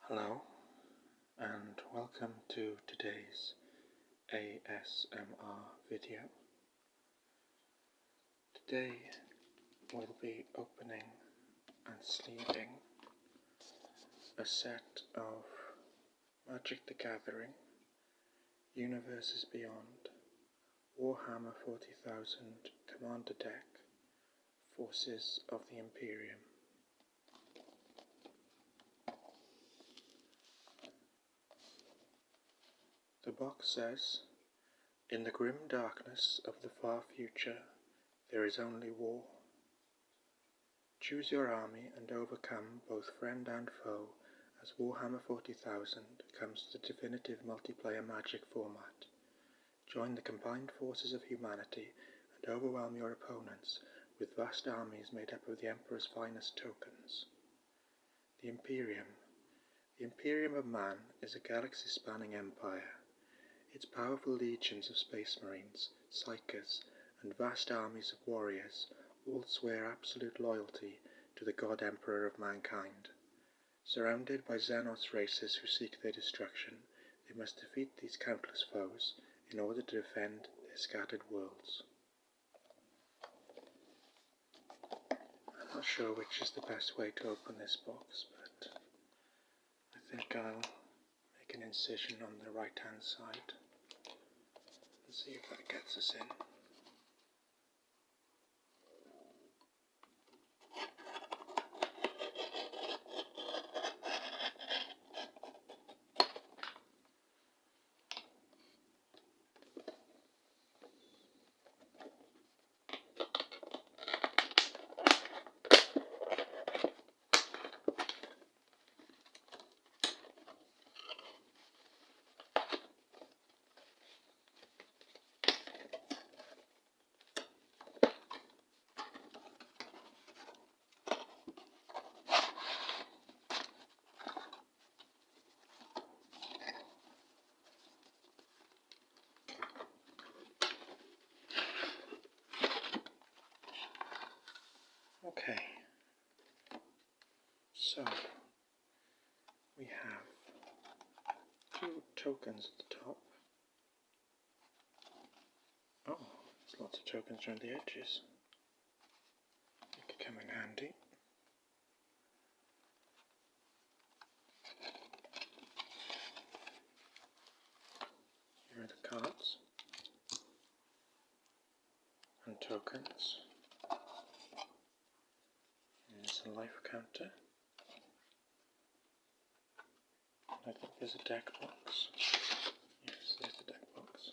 Hello and welcome to today's ASMR video. Today we'll be opening and sleeving a set of Magic the Gathering, Universes Beyond, Warhammer 40,000 Commander Deck, Forces of the Imperium. The box says, "In the grim darkness of the far future, there is only war. Choose your army and overcome both friend and foe as Warhammer 40,000 comes to the definitive multiplayer Magic format. Join the combined forces of humanity and overwhelm your opponents with vast armies made up of the Emperor's finest tokens." The Imperium. The Imperium of Man is a galaxy-spanning empire. Its powerful legions of space marines, psychers, and vast armies of warriors all swear absolute loyalty to the God Emperor of mankind. Surrounded by Xenos races who seek their destruction, they must defeat these countless foes in order to defend their scattered worlds. I'm not sure which is the best way to open this box, but I think I'll make an incision on the right hand side and see if that gets us in. Okay, so we have two tokens at the top. Oh, there's lots of tokens around the edges. They could come in handy. Here are the cards and tokens. There's a life counter. I think there's a deck box. Yes, there's the deck box.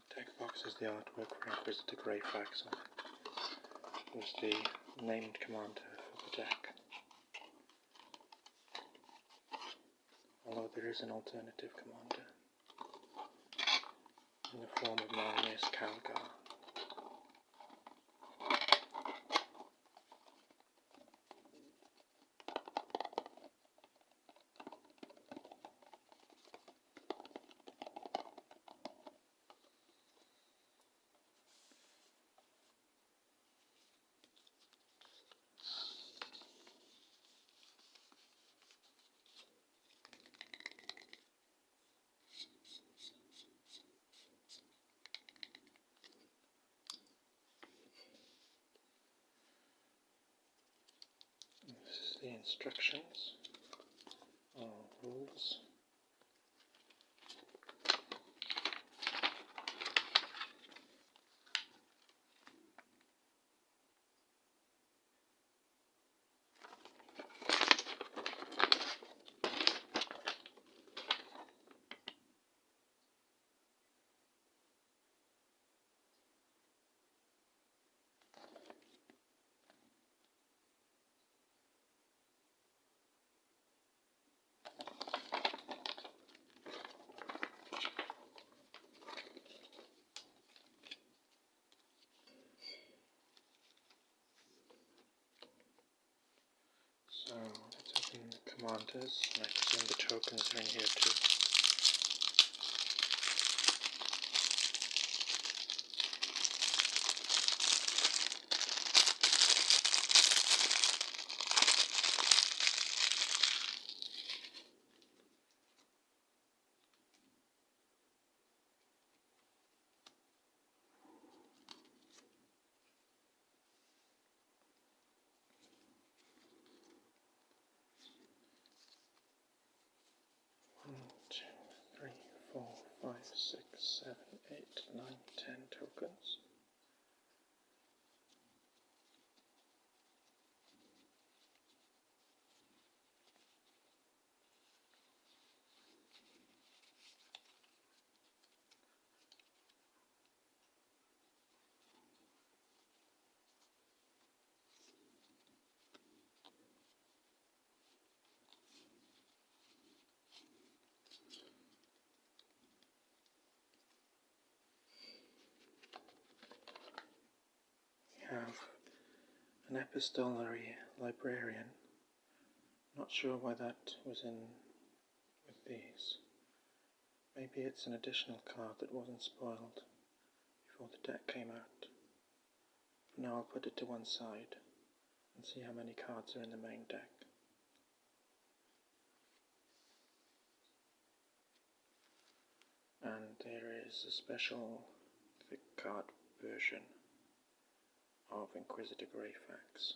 The deck box is the artwork for Inquisitor Greyfax on it. Who's the named commander for the deck. Although there is an alternative commander in the form of Marinus Calgar. This is the instructions, or rules. So let's open the commanders, and I presume the tokens are in here too. Epistolary Librarian. Not sure why that was in with these. Maybe it's an additional card that wasn't spoiled before the deck came out. For now I'll put it to one side and see how many cards are in the main deck. And there is a special thick card version of Inquisitor Greyfax.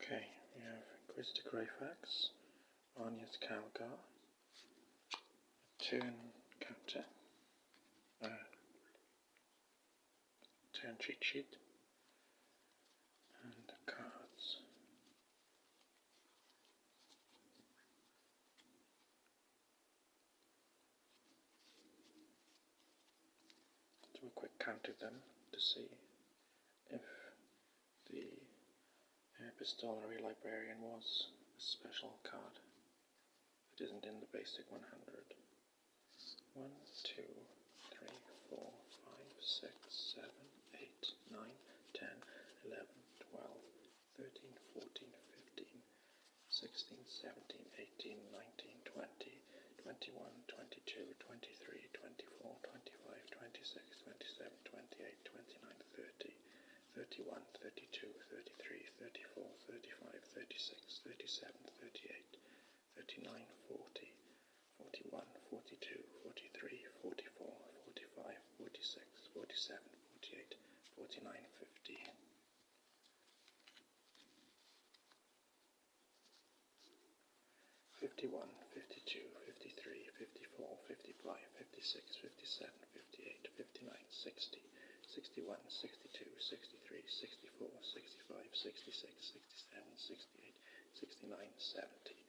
Okay, we have Inquisitor Greyfax, Arnia's Calgar, a turn counter, turn cheat sheet, and the cards. Do a quick count of them to see if the Epistolary Librarian was a special card. It isn't in the basic 100. 1, 2, 3, 4, 5, 6, 7, 8, 9, 10, 11, 12, 13, 14, 15, 16, 17, 18, 19, 20, 21, 22, 23, 24, 25, 26, 27, 28, 29, 30, 31, 32, 33, 34, 35, 36, 37, 38, 39, 40, 41, 42, 43, 44, 45, 46, 47, 48, 49, 50. 51, 52, 53, 54, 55, 56, 57, 58, 59, 60, 61, 62, 63, 64, 65, 66, 67, 68, 69, 70,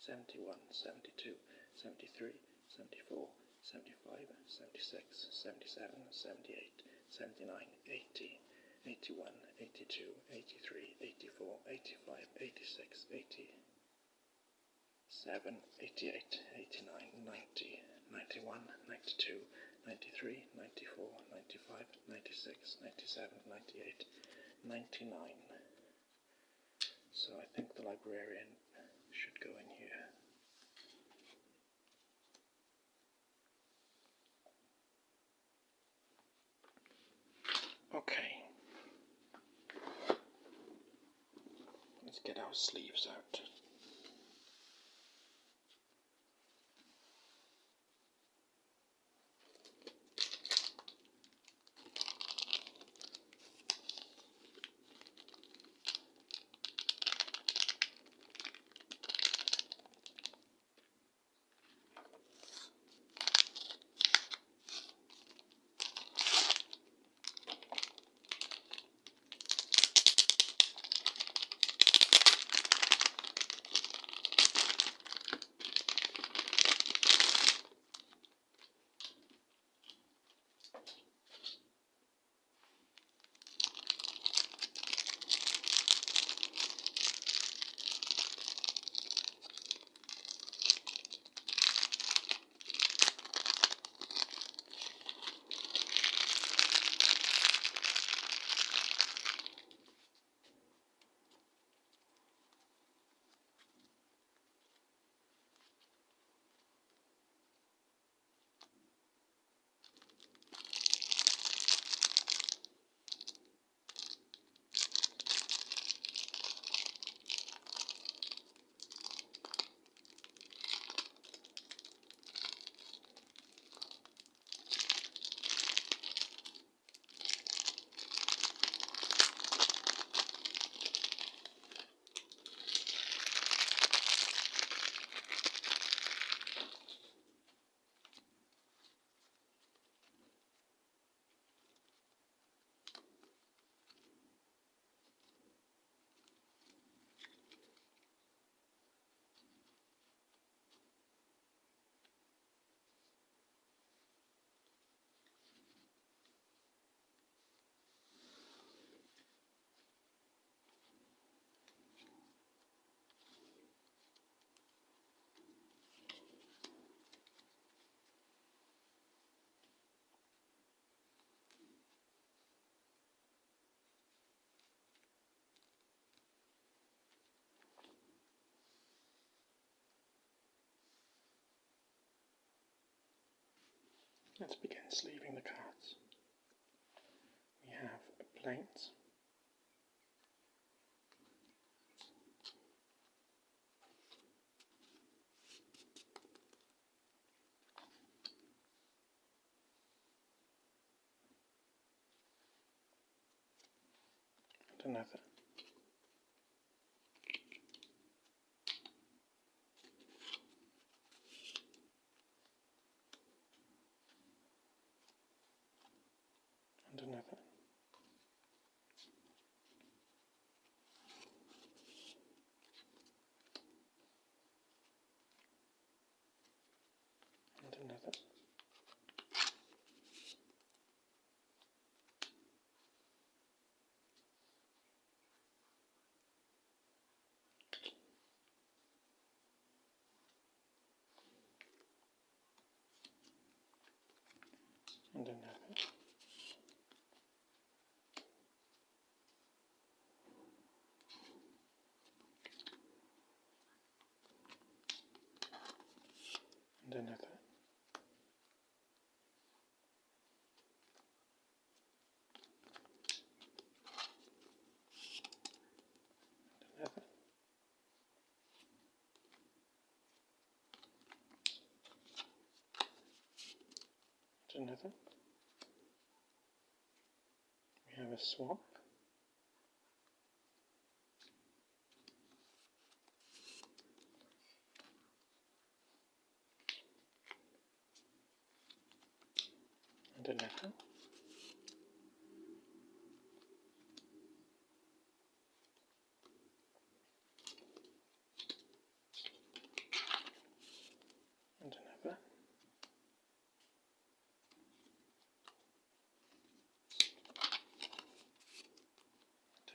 71, 72, 73, 74, 75, 76, 77, 78, 79, 80, 81, 82, 83, 84, 85, 86, 80, 7, 88, 89, 90, 91, 92, 93, 94, 95, 96, 97, 98, 99. So I think the librarian should go in here. Okay. Let's get our sleeves out. Let's begin sleeving the cards. We have planes, and another, and another, and another, and another, and another, another, and another. We have a swap, and another, and another,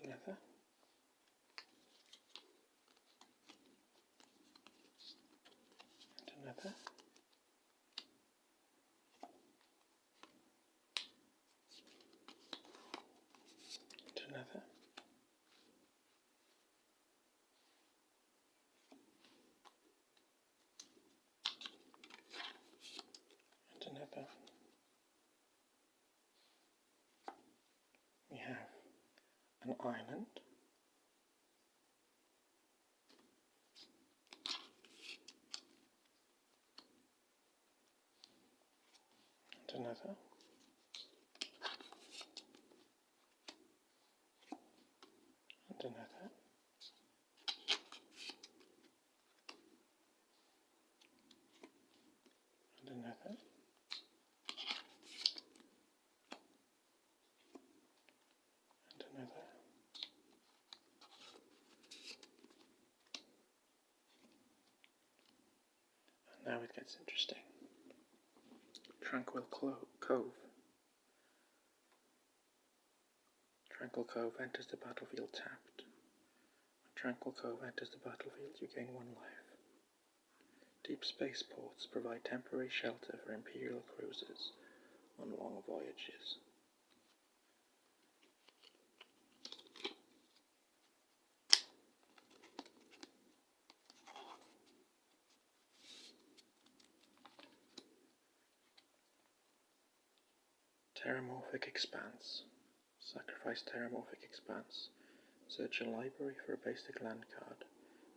and another, and another, and another, and another. We have an island, and another, and another, and another, and another. And now it gets interesting. Tranquil Cove. Tranquil Cove enters the battlefield tapped. When Tranquil Cove enters the battlefield, you gain 1 life. Deep space ports provide temporary shelter for Imperial cruisers on long voyages. Terramorphic Expanse. Sacrifice Terramorphic Expanse. Search your library for a basic land card.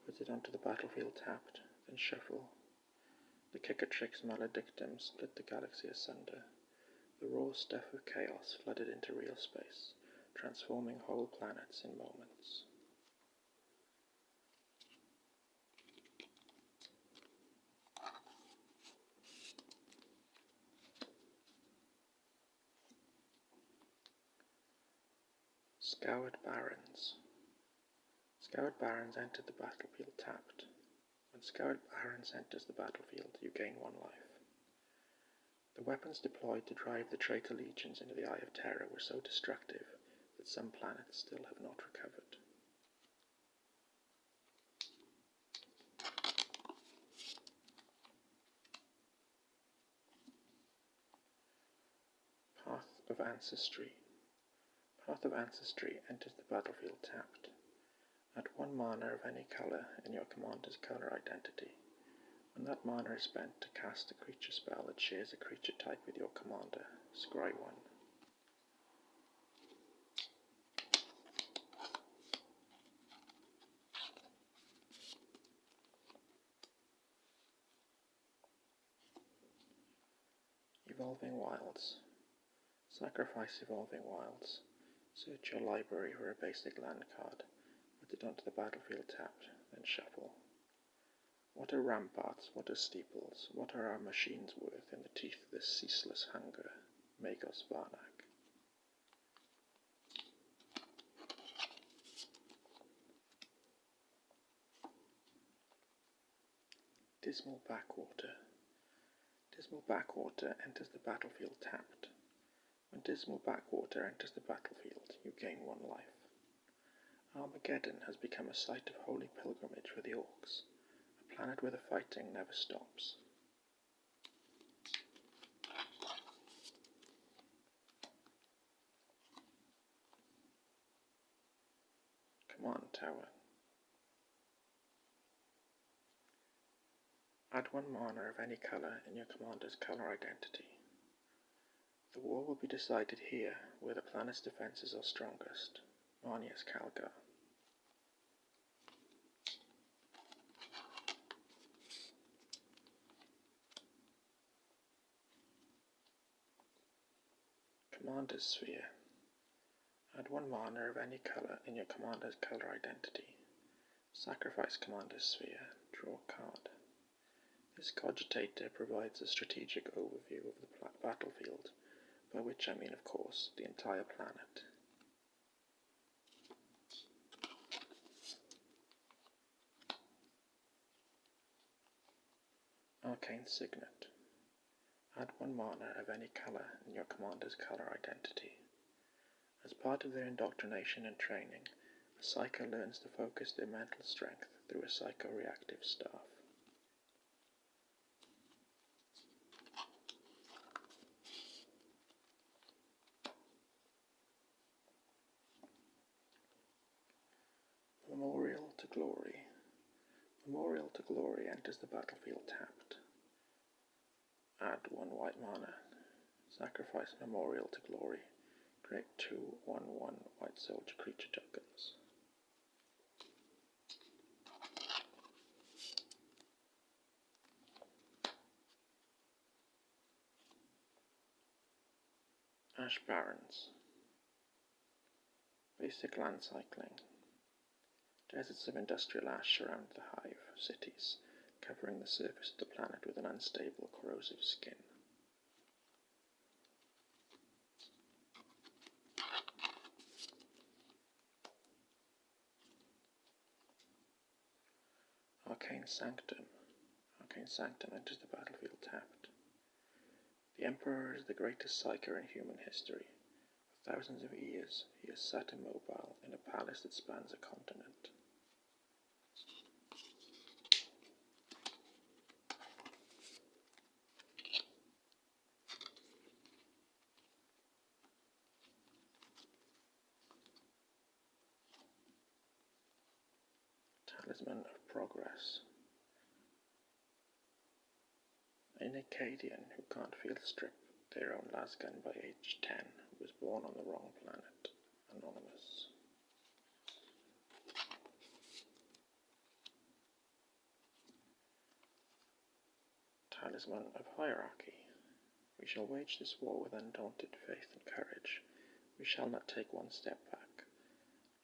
Put it onto the battlefield tapped, then shuffle. The Kickatrix Maledictum split the galaxy asunder. The raw stuff of chaos flooded into real space, transforming whole planets in moments. Scoured Barons. Scoured Barons entered the battlefield tapped. When Scoured Barons enters the battlefield, you gain 1 life. The weapons deployed to drive the traitor legions into the Eye of Terror were so destructive that some planets still have not recovered. Path of Ancestry. Path of Ancestry enters the battlefield tapped. Add 1 mana of any color in your commander's color identity. When that mana is spent to cast a creature spell that shares a creature type with your commander, scry 1. Evolving Wilds. Sacrifice Evolving Wilds. Search your library for a basic land card, put it onto the battlefield tapped, then shuffle. What are ramparts, what are steeples, what are our machines worth in the teeth of this ceaseless hunger? Magos Varnak. Dismal Backwater. Dismal Backwater enters the battlefield tapped. When Dismal Backwater enters the battlefield, you gain 1 life. Armageddon has become a site of holy pilgrimage for the Orcs, a planet where the fighting never stops. Command Tower. Add 1 mana of any colour in your commander's colour identity. The war will be decided here, where the planet's defences are strongest. Marnius Calgar. Commander's Sphere. Add 1 mana of any colour in your commander's colour identity. Sacrifice Commander's Sphere. Draw a card. This cogitator provides a strategic overview of the battlefield, by which I mean, of course, the entire planet. Arcane Signet. Add 1 mana of any colour in your commander's colour identity. As part of their indoctrination and training, a Psyker learns to focus their mental strength through a psycho-reactive staff. Memorial to Glory. Memorial to Glory enters the battlefield tapped. Add 1 white mana. Sacrifice Memorial to Glory. Create 2 1/1 white soldier creature tokens. Ash Barrens. Basic land cycling. Deserts of industrial ash surround the hive cities, covering the surface of the planet with an unstable, corrosive skin. Arcane Sanctum. Arcane Sanctum enters the battlefield tapped. The Emperor is the greatest Psyker in human history. For thousands of years, he has sat immobile in a palace that spans a continent. Talisman of Progress. An Acadian who can't feel strip their own lasgun by age 10 was born on the wrong planet. Anonymous. Talisman of Hierarchy. We shall wage this war with undaunted faith and courage. We shall not take 1 step back.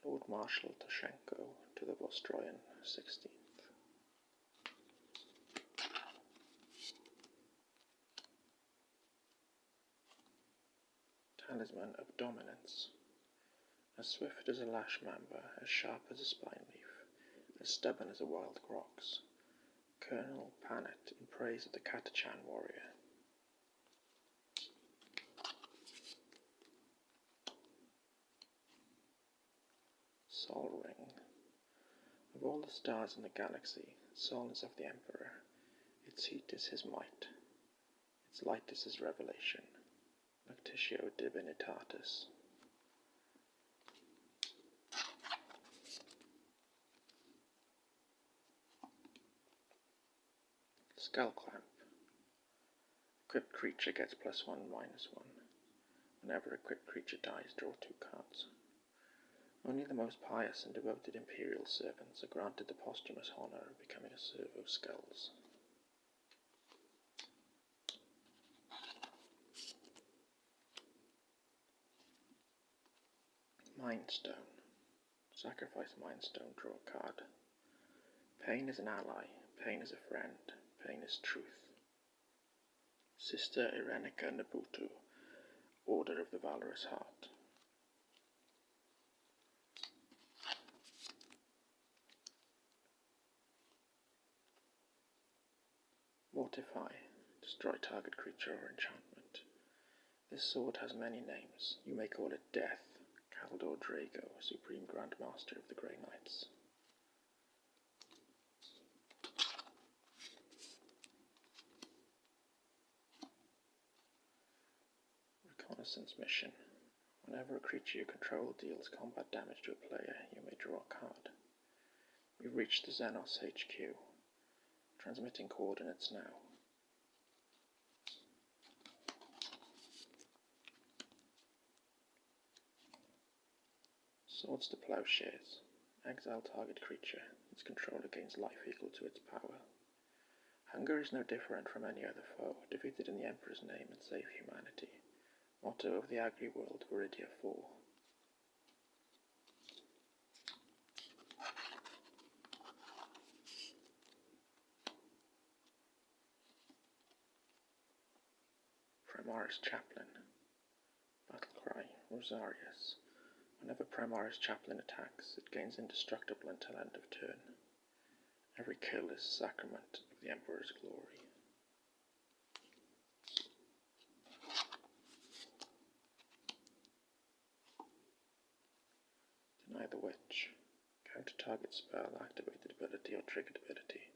Lord Marshal Toshenko to the Vostroyan 16th. Talisman of Dominance. As swift as a lash mamba, as sharp as a spine leaf, as stubborn as a wild crox. Colonel Panet in praise of the Catachan warrior. Sol Ring. Of all the stars in the galaxy, Sol is of the Emperor. Its heat is his might. Its light is his revelation. Lactitio Divinitatis. Skull Clamp. Equipped creature gets +1/-1. Whenever equipped creature dies, draw 2 cards. Only the most pious and devoted Imperial servants are granted the posthumous honour of becoming a servo skulls. Mind Stone. Sacrifice Mind Stone, draw a card. Pain is an ally, pain is a friend, pain is truth. Sister Irenica Nabutu, Order of the Valorous Heart. Mortify. Destroy target creature or enchantment. This sword has many names. You may call it Death, Kaldor Drago, Supreme Grand Master of the Grey Knights. Reconnaissance Mission. Whenever a creature you control deals combat damage to a player, you may draw a card. We've reached the Xenos HQ. Transmitting coordinates now. Swords to Plowshares. Exile target creature. Its controller gains life equal to its power. Hunger is no different from any other foe. Defeated in the Emperor's name and save humanity. Motto of the Agri-World, Viridia 4. Primaris Chaplain. Battlecry, Rosarius. Whenever Primaris Chaplain attacks, it gains indestructible until end of turn. Every kill is a sacrament of the Emperor's glory. Deny the Witch. Counter target spell, activated ability or triggered ability.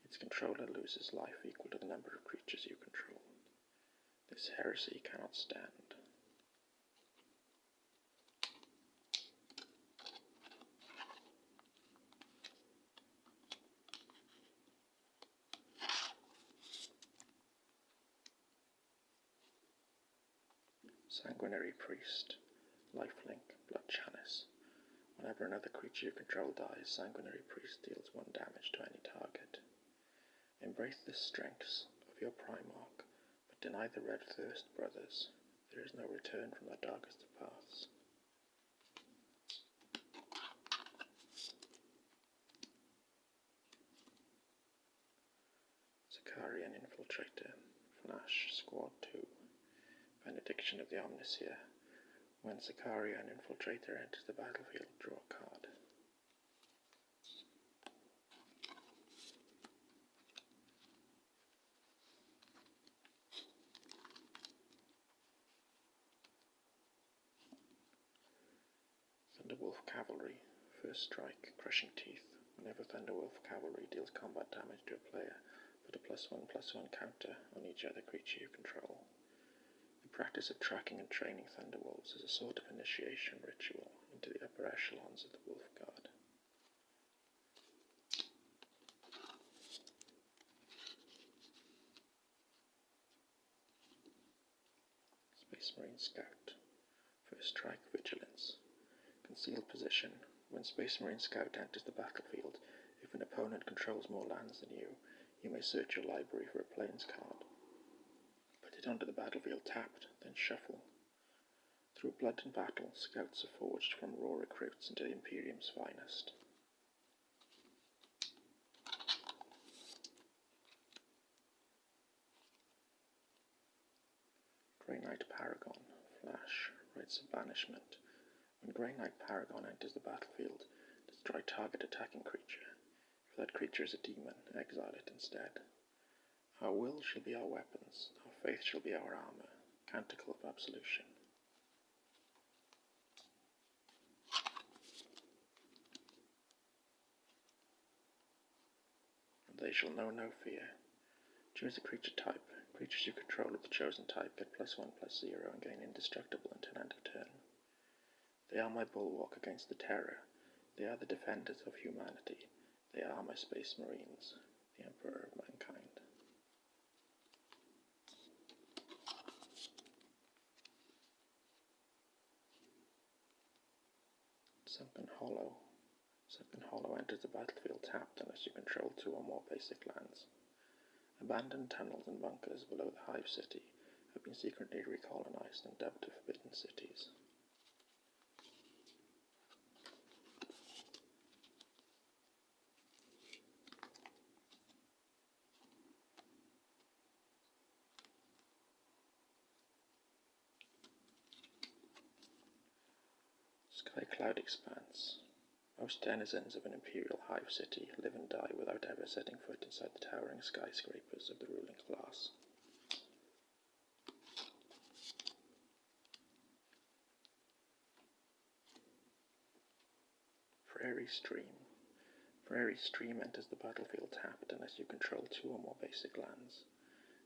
Its controller loses life equal to the number of creatures you control. This heresy cannot stand. Sanguinary Priest. Lifelink, Blood Chalice. Whenever another creature you control dies, Sanguinary Priest deals 1 damage to any target. Embrace the strengths of your Primarch, but deny the Red Thirst brothers. There is no return from the darkest of paths. Zakarian Infiltrator. Flash, Squad 2. Benediction of the Omniseer. When Zakarian Infiltrator enters the battlefield, draw a card. Thunderwolf Cavalry. First Strike, Crushing Teeth. Whenever Thunderwolf Cavalry deals combat damage to a player, put a +1/+1 counter on each other creature you control. The practice of tracking and training Thunderwolves is a sort of initiation ritual into the upper echelons of the Wolf Guard. Space Marine Scout. First Strike, Vigilance. Concealed Position. When Space Marine Scout enters the battlefield, if an opponent controls more lands than you, you may search your library for a Plains card. Put it onto the battlefield tapped, then shuffle. Through blood and battle, Scouts are forged from raw recruits into the Imperium's finest. Grey Knight Paragon. Flash. Rites of Banishment. When Grey Knight Paragon enters the battlefield, destroy target attacking creature. If that creature is a demon, exile it instead. Our will shall be our weapons, our faith shall be our armour. Canticle of Absolution. And they shall know no fear. Choose a creature type. Creatures you control of the chosen type get +1/+0 and gain indestructible until end of turn. They are my bulwark against the terror. They are the defenders of humanity. They are my Space Marines, the Emperor of mankind. Sunken Hollow. Sunken Hollow enters the battlefield tapped unless you control 2 or more basic lands. Abandoned tunnels and bunkers below the Hive City have been secretly recolonized and dubbed the Forbidden Cities. Sky Cloud Expanse. Most denizens of an imperial hive city live and die without ever setting foot inside the towering skyscrapers of the ruling class. Prairie Stream. Prairie Stream enters the battlefield tapped unless you control 2 or more basic lands.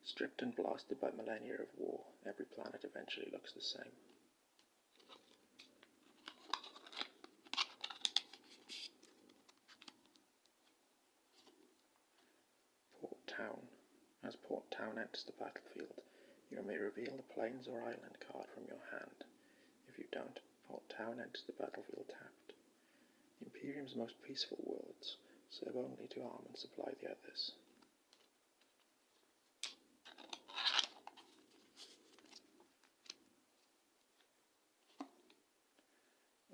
Stripped and blasted by millennia of war, every planet eventually looks the same. Port Town. As Port Town enters the battlefield, you may reveal the plains or island card from your hand. If you don't, Port Town enters the battlefield tapped. The Imperium's most peaceful worlds serve only to arm and supply the others.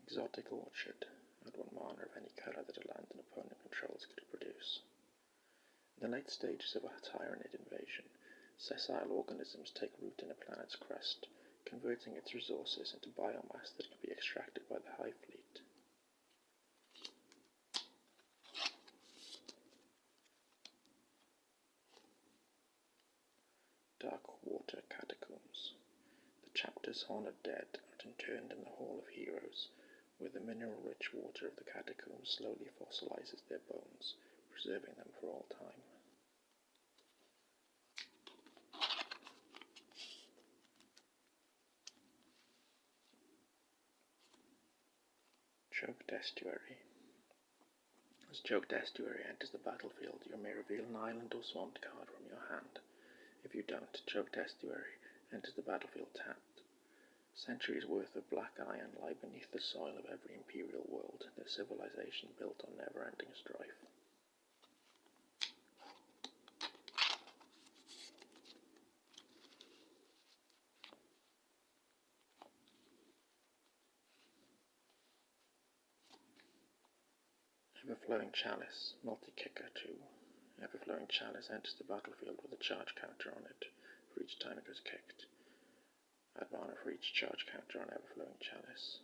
Exotic Orchard. Add 1 mana of any colour that a land an opponent controls could produce. In the late stages of a Tyranid invasion, sessile organisms take root in a planet's crust, converting its resources into biomass that can be extracted by the Hive Fleet. Dark Water Catacombs. The chapter's honoured dead are interned in the Hall of Heroes, where the mineral-rich water of the catacombs slowly fossilizes their bones, preserving them for all time. Choked Estuary. As Choked Estuary enters the battlefield, you may reveal an island or swamped card from your hand. If you don't, Choked Estuary enters the battlefield tapped. Centuries' worth of black iron lie beneath the soil of every imperial world, their civilization built on never-ending strife. Everflowing Chalice, multi-kicker 2. Everflowing Chalice enters the battlefield with a charge counter on it for each time it was kicked. Add mana for each charge counter on Everflowing Chalice.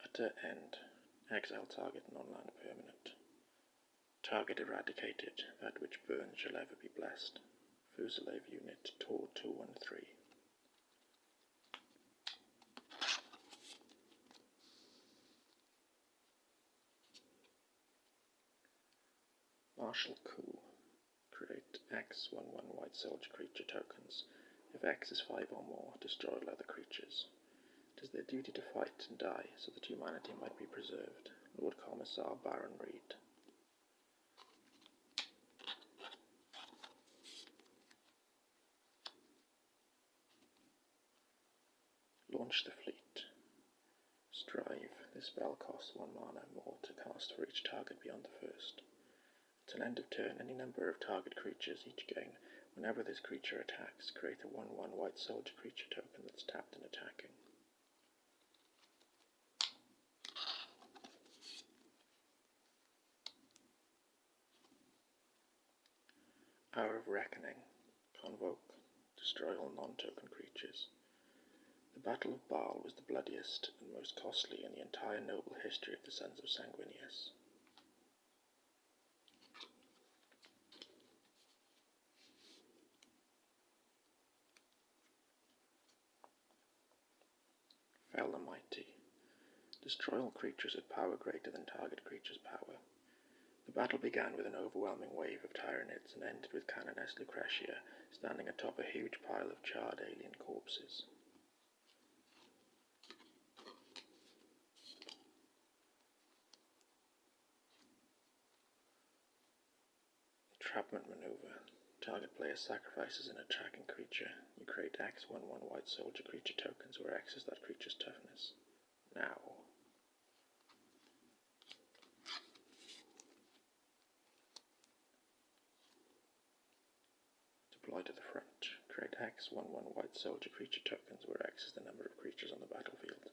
Utter End. Exile target non-land permanent. Target eradicated, that which burns shall ever be blessed. Fusilier unit Tor 213. Martial Coup. Create X 1/1 white soldier creature tokens. If X is 5 or more, destroy all other creatures. It is their duty to fight and die so that humanity might be preserved. Lord Commissar Baron Reed. Launch the Fleet. Strive. This spell costs 1 mana more to cast for each target beyond the first. Until end of turn, any number of target creatures each gain. Whenever this creature attacks, create a 1/1 white soldier creature token that's tapped and attacking. Hour of Reckoning. Convoke. Destroy all non-token creatures. The Battle of Baal was the bloodiest and most costly in the entire noble history of the Sons of Sanguinius. Fell the Mighty. Destroy all creatures with power greater than target creature's power. The battle began with an overwhelming wave of Tyranids and ended with Canoness Lucretia standing atop a huge pile of charred alien corpses. Entrapment Maneuver. Target player sacrifices an attacking creature. You create X/1/1 white soldier creature tokens where X is that creature's toughness. Now. Deploy to the front. Create X/1/1 white soldier creature tokens where X is the number of creatures on the battlefield.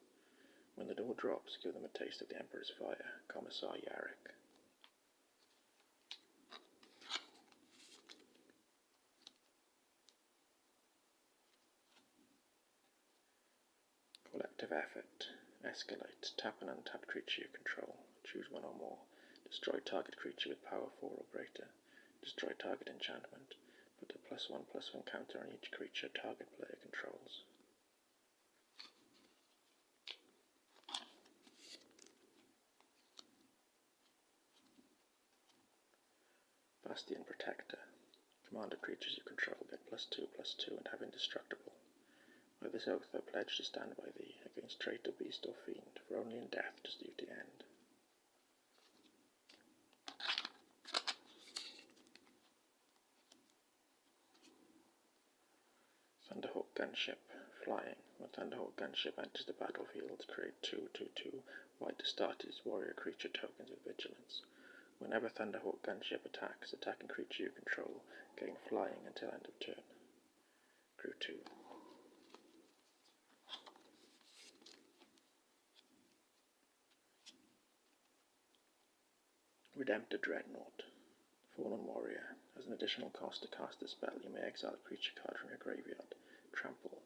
When the door drops, give them a taste of the Emperor's fire. Commissar Yarrick. Collective effort. Escalate. Tap an untapped creature you control. Choose one or more. Destroy target creature with power 4 or greater. Destroy target enchantment. Put a +1/+1 counter on each creature target player controls. Bastion Protector. Commander creatures you control get +2/+2 and have indestructible. By this oath I pledge to stand by thee, against traitor, beast, or fiend, for only in death does duty end. Thunderhawk Gunship. Flying. When Thunderhawk Gunship enters the battlefield, create 2/2/2 white Astartes warrior creature tokens with vigilance. Whenever Thunderhawk Gunship attacks, attacking creature you control gain flying until end of turn. Crew 2. Redemptor Dreadnought. Fallen Warrior. As an additional cost to cast this spell, you may exile a creature card from your graveyard. Trample.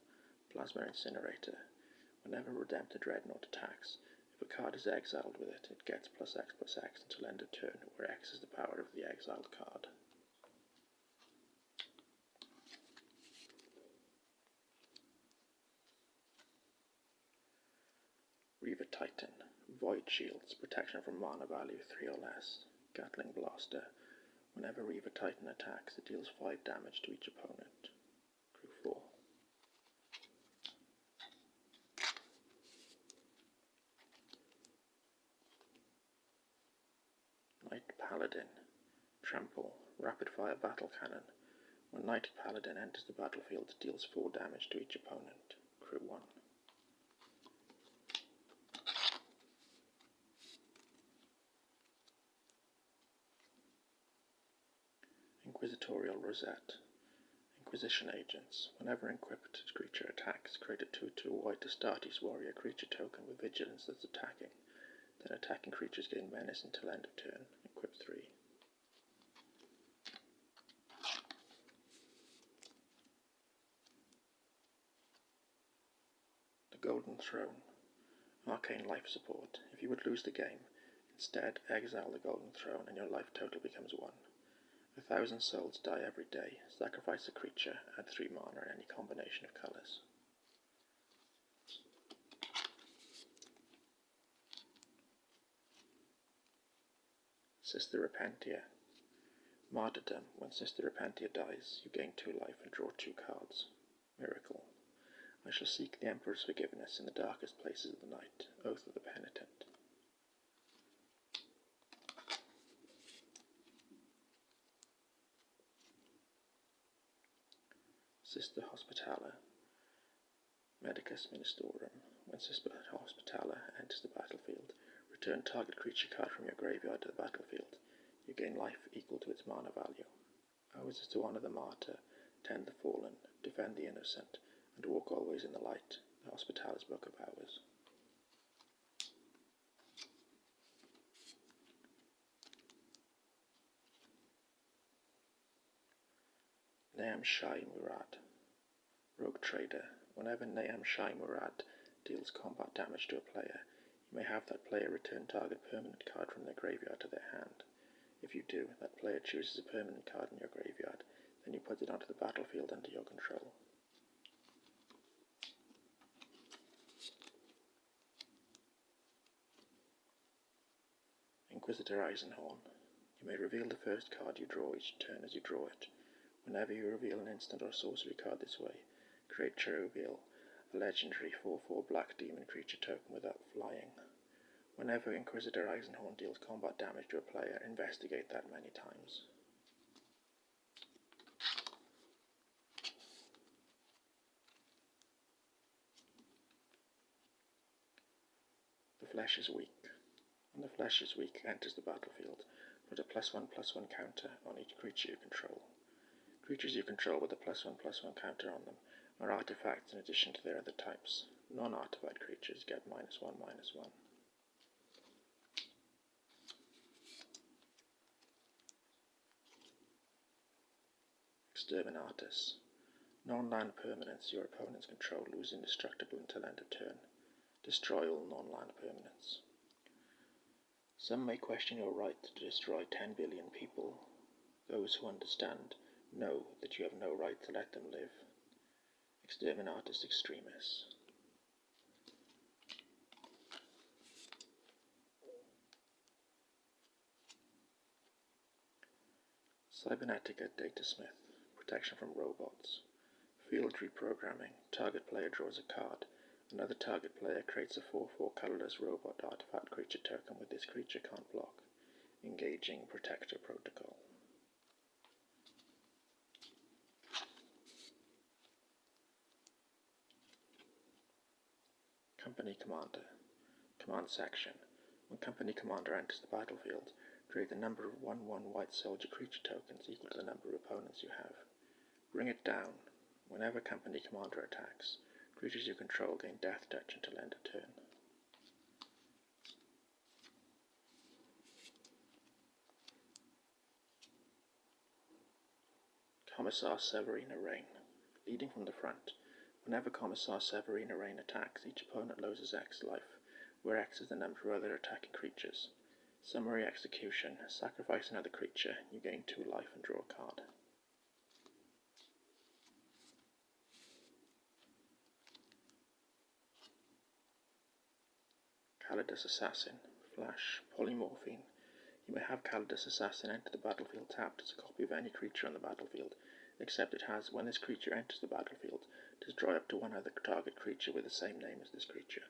Plasma Incinerator. Whenever Redemptor Dreadnought attacks, if a card is exiled with it, it gets +X/+X until end of turn, where X is the power of the exiled card. Reaver Titan. Void Shields. Protection from mana value 3 or less. Gatling Blaster. Whenever Reaver Titan attacks, it deals 5 damage to each opponent. Crew 4. Knight Paladin. Trample. Rapid Fire Battle Cannon. When Knight Paladin enters the battlefield, it deals 4 damage to each opponent. Crew 1. Inquisitorial Rosette. Inquisition Agents. Whenever equipped creature attacks, create a 2/2 white Astartes warrior creature token with vigilance that's attacking. Then attacking creatures gain menace until end of turn. Equip 3. The Golden Throne. Arcane Life Support. If you would lose the game, instead exile the Golden Throne and your life total becomes 1. 1,000 souls die every day. Sacrifice a creature, add 3 mana in any combination of colours. Sister Repentia. Martyrdom. When Sister Repentia dies, you gain 2 life and draw 2 cards. Miracle. I shall seek the Emperor's forgiveness in the darkest places of the night. Oath of the Penitent. Sister Hospitaller. Medicus Ministorum. When Sister Hospitaller enters the battlefield, return target creature card from your graveyard to the battlefield. You gain life equal to its mana value. Ours is to honor the martyr, tend the fallen, defend the innocent, and walk always in the light. The Hospitaller's Book of Hours. Nahum Shai Murad. Rogue Trader. Whenever Nahum Shai Murad deals combat damage to a player, you may have that player return target permanent card from their graveyard to their hand. If you do, that player chooses a permanent card in your graveyard, then you put it onto the battlefield under your control. Inquisitor Eisenhorn. You may reveal the first card you draw each turn as you draw it. Whenever you reveal an instant or sorcery card this way, create Cherubiel, a legendary 4/4 black demon creature token without flying. Whenever Inquisitor Eisenhorn deals combat damage to a player, investigate that many times. flesh is weak. When the flesh is weak enters the battlefield, put a +1/+1 counter on each creature you control. Creatures you control with a +1/+1 counter on them are artifacts in addition to their other types. Non-artifact creatures get -1/-1. Exterminatus. Non-land permanents your opponents control lose indestructible until end of turn. Destroy all non-land permanents. Some may question your right to destroy 10 billion people. Those who understand know that you have no right to let them live. Exterminatus extremis. Cybernetica Datasmith. Protection from robots. Field reprogramming. Target player draws a card. Another target player creates a 4/4 colorless robot artifact creature token with this creature can't block. Engaging Protector Protocol. Company Commander. Command Section. When Company Commander enters the battlefield, create the number of 1/1 white soldier creature tokens equal to the number of opponents you have. Bring it down. Whenever Company Commander attacks, creatures you control gain Death Touch until end of turn. Commissar Severina Rain. Leading from the front. Whenever Commissar Severina Rain attacks, each opponent loses X life, where X is the number of other attacking creatures. Summary Execution. Sacrifice another creature, you gain 2 life and draw a card. Calidus Assassin. Flash. Polymorphine. You may have Calidus Assassin enter the battlefield tapped as a copy of any creature on the battlefield, except it has, when this creature enters the battlefield, destroy up to one other target creature with the same name as this creature.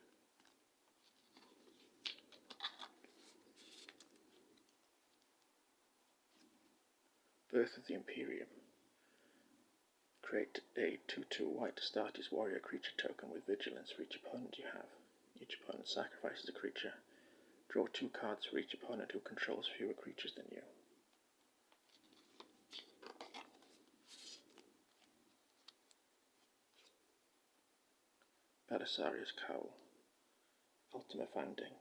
Birth of the Imperium. Create a 2/2 white Astartes warrior creature token with vigilance for each opponent you have. Each opponent sacrifices a creature. Draw 2 cards for each opponent who controls fewer creatures than you. Belisarius Cowl. Ultima Founding.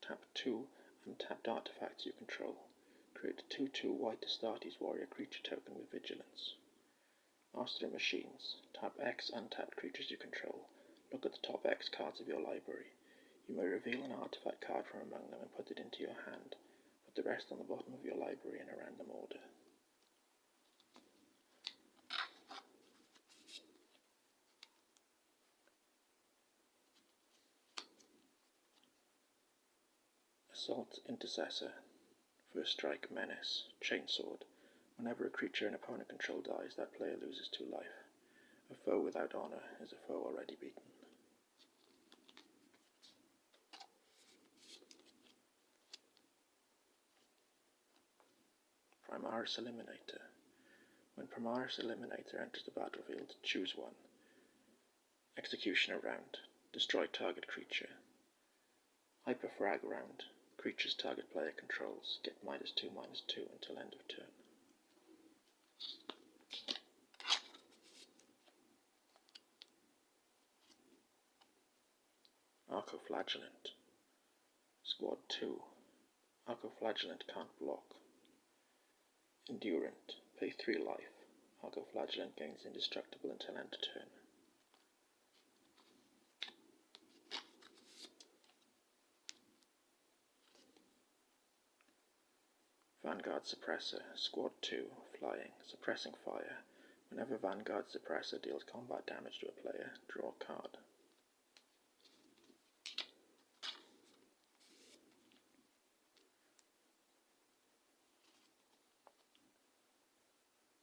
Tap 2 untapped artifacts you control. Create a 2/2 white Astartes warrior creature token with vigilance. Master of Machines. Tap X untapped creatures you control. Look at the top X cards of your library. You may reveal an artifact card from among them and put it into your hand. Put the rest on the bottom of your library in a random order. Assault Intercessor. First Strike Menace. Chainsword. Whenever a creature an opponent control dies, that player loses 2 life. A foe without honor is a foe already beaten. Primaris Eliminator. When Primaris Eliminator enters the battlefield, choose one. Executioner round. Destroy target creature. Hyperfrag round. Creatures target player controls get -2/-2 until end of turn. Arcoflagellant. Squad 2. Arcoflagellant can't block. Endurant. Pay 3 life. Arcoflagellant gains indestructible until end of turn. Vanguard Suppressor. Squad 2. Flying. Suppressing fire. Whenever Vanguard Suppressor deals combat damage to a player, draw a card.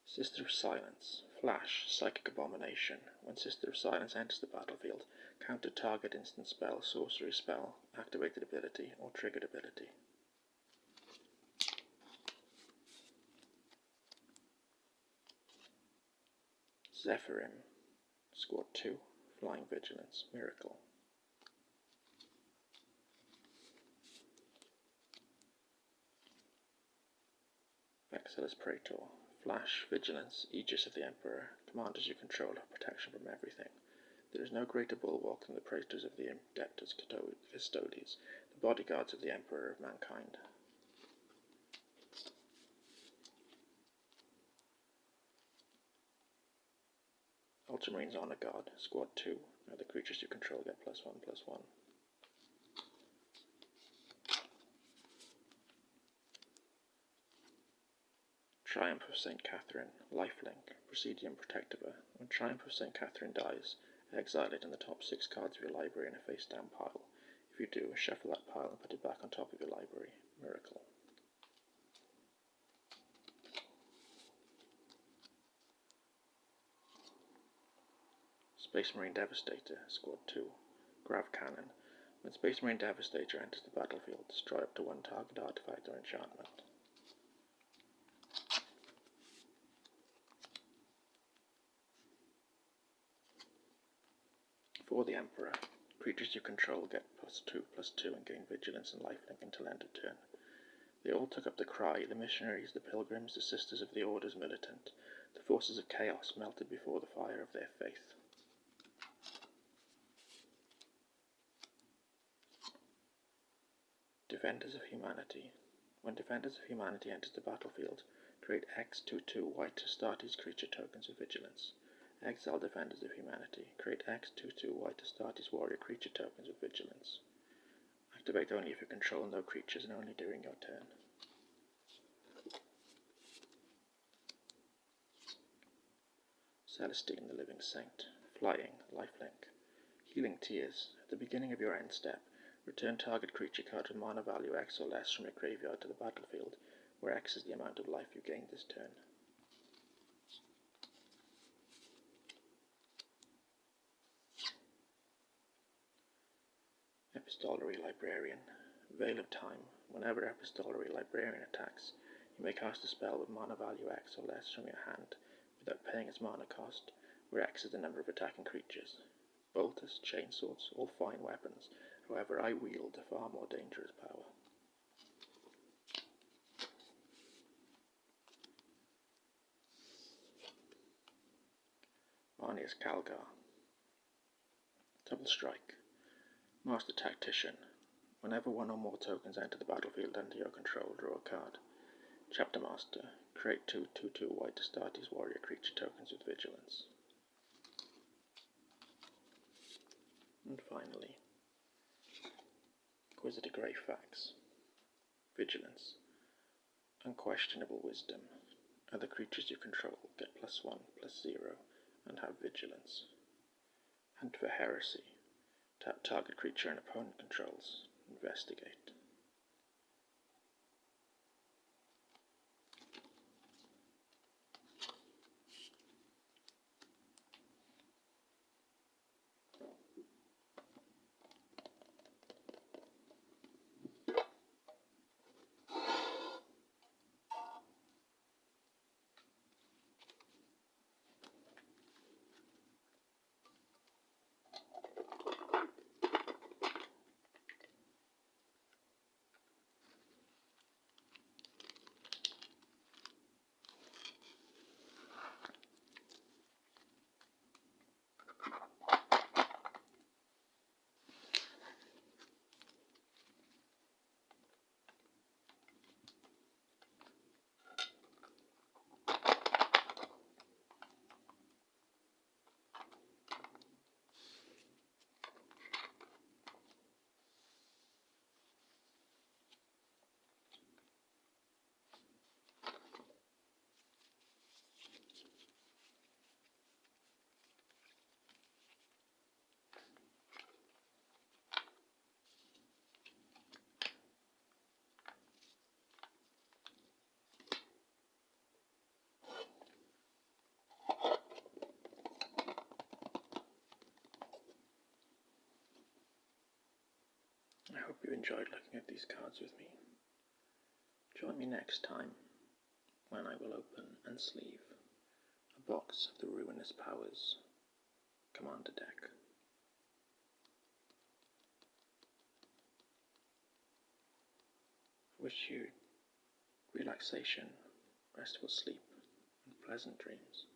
Sister of Silence. Flash. Psychic Abomination. When Sister of Silence enters the battlefield, counter target instant spell, sorcery spell, activated ability, or triggered ability. Zephyrim. Squad 2. Flying Vigilance. Miracle. Says Praetor. Flash, Vigilance, Aegis of the Emperor, commanders you control have protection from everything. There is no greater bulwark than the praetors of the Indeptus Custodes, the bodyguards of the Emperor of mankind. Ultramarines Honor Guard, Squad 2. Now the creatures you control get +1/+1. Triumph of St. Catherine, Lifelink, Presidium Protectiva. When Triumph of St. Catherine dies, exile it in the top 6 cards of your library in a face-down pile. If you do, shuffle that pile and put it back on top of your library. Miracle. Space Marine Devastator, Squad 2. Grav Cannon. When Space Marine Devastator enters the battlefield, destroy up to 1 target artifact or enchantment. For the Emperor, creatures you control get +2/+2 and gain Vigilance and Lifelink until end of turn. They all took up the cry, the missionaries, the pilgrims, the sisters of the orders militant. The forces of chaos melted before the fire of their faith. Defenders of Humanity. When Defenders of Humanity enters the battlefield, create X/2/2 white Astartes creature tokens with Vigilance. Exile Defenders of Humanity. Create X/2/2 white Astartes warrior creature tokens with Vigilance. Activate only if you control no creatures and only during your turn. Celestine the Living Saint. Flying, Lifelink. Healing Tears. At the beginning of your end step, return target creature card with mana value X or less from your graveyard to the battlefield, where X is the amount of life you gained this turn. Epistolary Librarian. Veil of Time. Whenever Epistolary Librarian attacks, you may cast a spell with mana value X or less from your hand, without paying its mana cost, where X is the number of attacking creatures. Bolters, chainswords, all fine weapons, however I wield a far more dangerous power. Marnius Calgar. Double Strike. Master Tactician. Whenever 1 or more tokens enter the battlefield under your control, draw a card. Chapter Master. Create 2/2/2 white Astartes warrior creature tokens with Vigilance. And finally, Inquisitor Greyfax. Vigilance. Unquestionable Wisdom. Other creatures you control get +1/+0 and have Vigilance. And for Heresy, tap target creature an opponent controls. Investigate. I hope you enjoyed looking at these cards with me. Join me next time when I will open and sleeve a box of the Ruinous Powers Commander deck. I wish you relaxation restful sleep, and pleasant dreams.